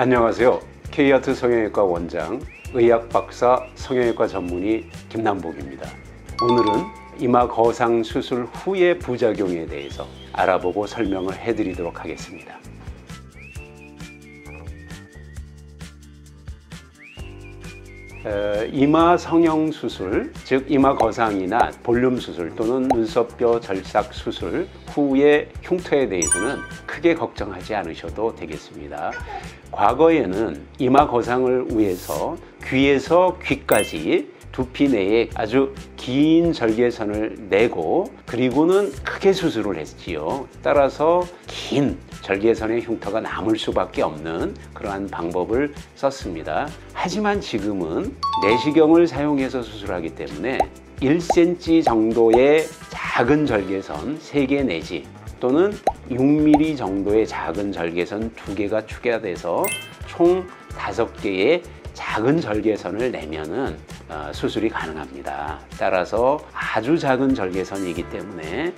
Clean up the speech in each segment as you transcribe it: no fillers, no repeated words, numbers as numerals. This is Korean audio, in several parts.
안녕하세요. K아트 성형외과 원장, 의학박사 성형외과 전문의 김남복입니다. 오늘은 이마 거상 수술 후의 부작용에 대해서 알아보고 설명을 해드리도록 하겠습니다. 이마 성형 수술, 즉 이마 거상이나 볼륨 수술 또는 눈썹뼈 절삭 수술 후의 흉터에 대해서는 크게 걱정하지 않으셔도 되겠습니다. 과거에는 이마 거상을 위해서 귀에서 귀까지 두피 내에 아주 긴 절개선을 내고 그리고는 크게 수술을 했지요. 따라서 긴 절개선의 흉터가 남을 수밖에 없는 그러한 방법을 썼습니다. 하지만 지금은 내시경을 사용해서 수술하기 때문에 1cm 정도의 작은 절개선 3개 내지 또는 6mm 정도의 작은 절개선 2개가 추가돼서 총 5개의 작은 절개선을 내면은 수술이 가능합니다. 따라서 아주 작은 절개선이기 때문에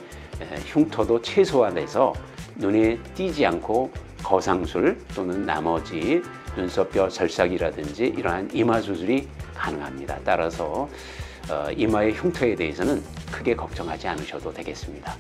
흉터도 최소화돼서 눈에 띄지 않고 거상술 또는 나머지 눈썹뼈 절삭이라든지 이러한 이마 수술이 가능합니다. 따라서 이마의 흉터에 대해서는 크게 걱정하지 않으셔도 되겠습니다.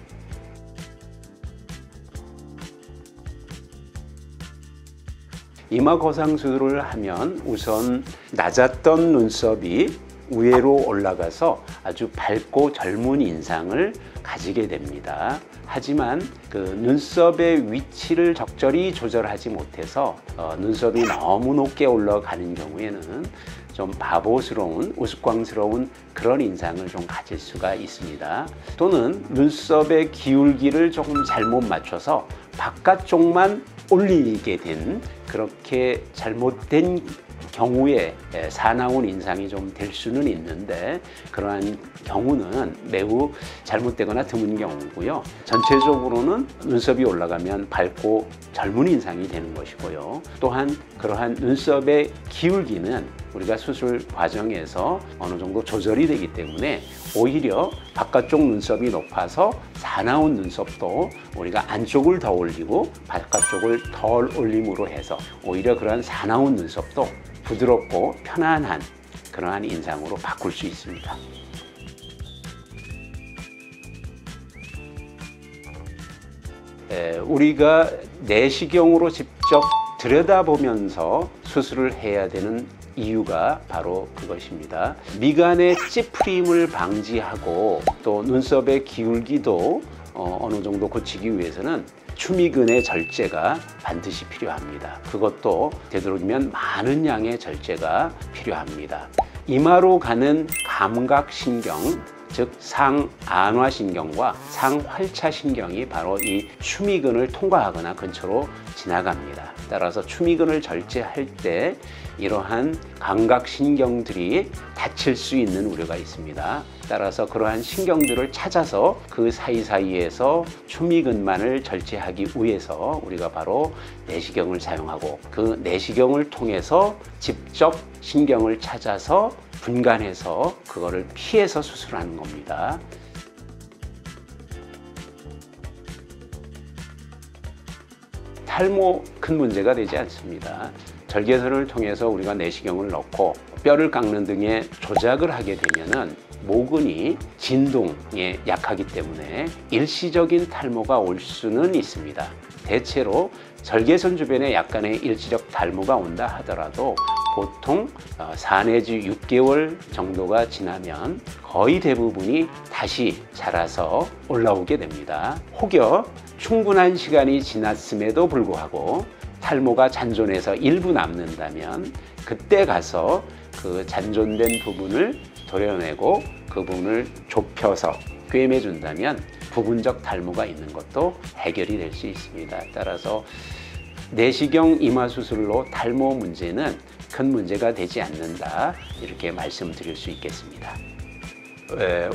이마 거상 수술을 하면 우선 낮았던 눈썹이 위로 올라가서 아주 밝고 젊은 인상을 가지게 됩니다. 하지만 그 눈썹의 위치를 적절히 조절하지 못해서 눈썹이 너무 높게 올라가는 경우에는 좀 바보스러운, 우스꽝스러운 그런 인상을 좀 가질 수가 있습니다. 또는 눈썹의 기울기를 조금 잘못 맞춰서 바깥쪽만 올리게 된 그렇게 잘못된 경우에 사나운 인상이 좀 될 수는 있는데 그러한 경우는 매우 잘못되거나 드문 경우고요. 전체적으로는 눈썹이 올라가면 밝고 젊은 인상이 되는 것이고요. 또한 그러한 눈썹의 기울기는 우리가 수술 과정에서 어느 정도 조절이 되기 때문에 오히려 바깥쪽 눈썹이 높아서 사나운 눈썹도 우리가 안쪽을 더 올리고 바깥쪽을 덜 올림으로 해서 오히려 그러한 사나운 눈썹도 부드럽고 편안한 그러한 인상으로 바꿀 수 있습니다. 우리가 내시경으로 직접 들여다보면서 수술을 해야 되는 이유가 바로 그것입니다. 미간의 찌푸림을 방지하고 또 눈썹의 기울기도 어느 정도 고치기 위해서는 추미근의 절제가 반드시 필요합니다. 그것도 되도록이면 많은 양의 절제가 필요합니다. 이마로 가는 감각신경, 즉 상안화신경과 상활차신경이 바로 이 추미근을 통과하거나 근처로 지나갑니다. 따라서 추미근을 절제할 때 이러한 감각신경들이 다칠 수 있는 우려가 있습니다. 따라서 그러한 신경들을 찾아서 그 사이사이에서 추미근만을 절제하기 위해서 우리가 바로 내시경을 사용하고 그 내시경을 통해서 직접 신경을 찾아서 분간해서 그거를 피해서 수술하는 겁니다. 탈모 큰 문제가 되지 않습니다. 절개선을 통해서 우리가 내시경을 넣고 뼈를 깎는 등의 조작을 하게 되면은 모근이 진동에 약하기 때문에 일시적인 탈모가 올 수는 있습니다. 대체로 절개선 주변에 약간의 일시적 탈모가 온다 하더라도 보통 4 내지 6개월 정도가 지나면 거의 대부분이 다시 자라서 올라오게 됩니다. 혹여 충분한 시간이 지났음에도 불구하고 탈모가 잔존해서 일부 남는다면 그때 가서 그 잔존된 부분을 도려내고 그 부분을 좁혀서 꿰매준다면 부분적 탈모가 있는 것도 해결이 될 수 있습니다. 따라서 내시경 이마 수술로 탈모 문제는 큰 문제가 되지 않는다, 이렇게 말씀드릴 수 있겠습니다.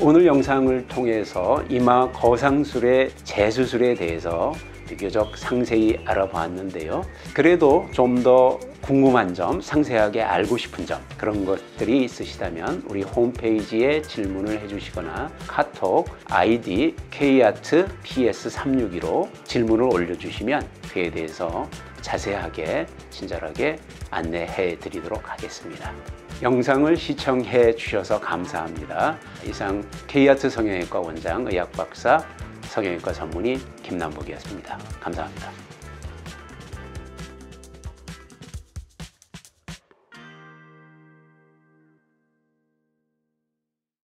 오늘 영상을 통해서 이마 거상술의 재수술에 대해서 비교적 상세히 알아보았는데요. 그래도 좀 더 궁금한 점, 상세하게 알고 싶은 점, 그런 것들이 있으시다면 우리 홈페이지에 질문을 해주시거나 카톡 아이디 K아트 PS362로 질문을 올려주시면 그에 대해서 자세하게 친절하게 안내해 드리도록 하겠습니다. 영상을 시청해 주셔서 감사합니다. 이상 K아트 성형외과 원장 의학박사 성형외과 전문의 김남복이었습니다. 감사합니다.